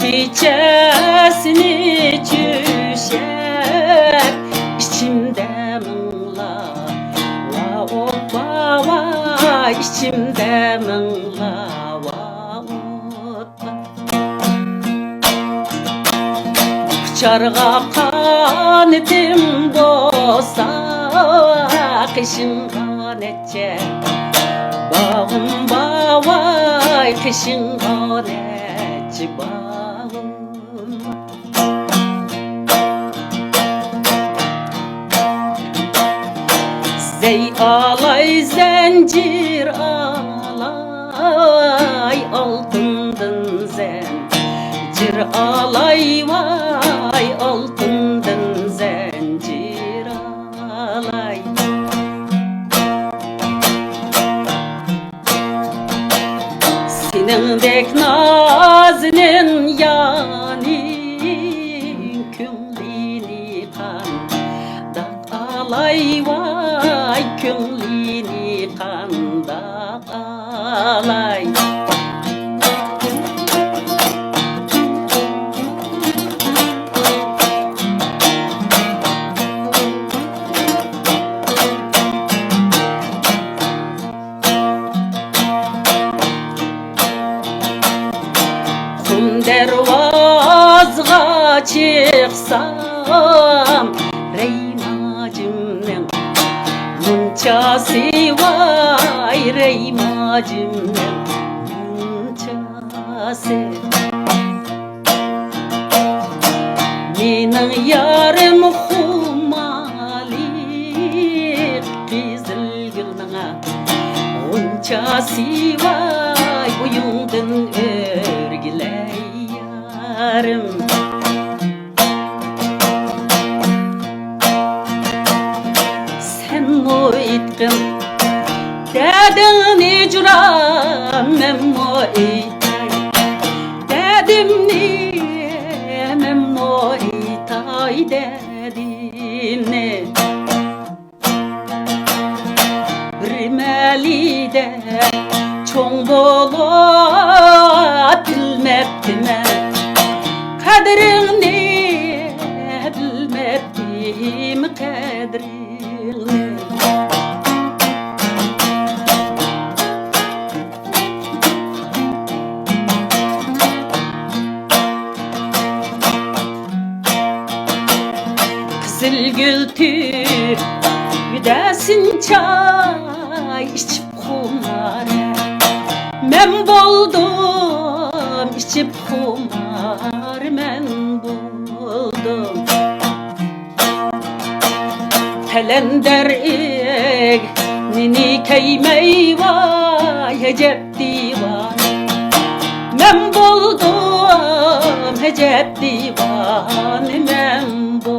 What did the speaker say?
Keçesini düşer içimde mınla va otla va içimde mınla va otla Çarga kanetim bolsa kışınga netçe bağım bağvay kışınga netçe bağım Zey alay zencir alay altından zencir alay vay altından zencir alay Senin dek nazının yani kümlini kanda alay vay kümlini kanda alay Dervazga çıksam Reymacımның munçası vay Reymacımның munçası Mening yarım xumalik Qizil gülning munçası vay Uyungdan örgiley yarım Sen mo itkin dedin icram men mo itay dedim ni men mo itay dedim ne Rimelide çoğ bolup bilmeptim Kadrini bilmeptim kadrini Kızıl gül tüydesin çay içip kumare Men boldum içip kumar men buldum Telender nini keymey vay hecep divan Men buldum hecep divan men buldum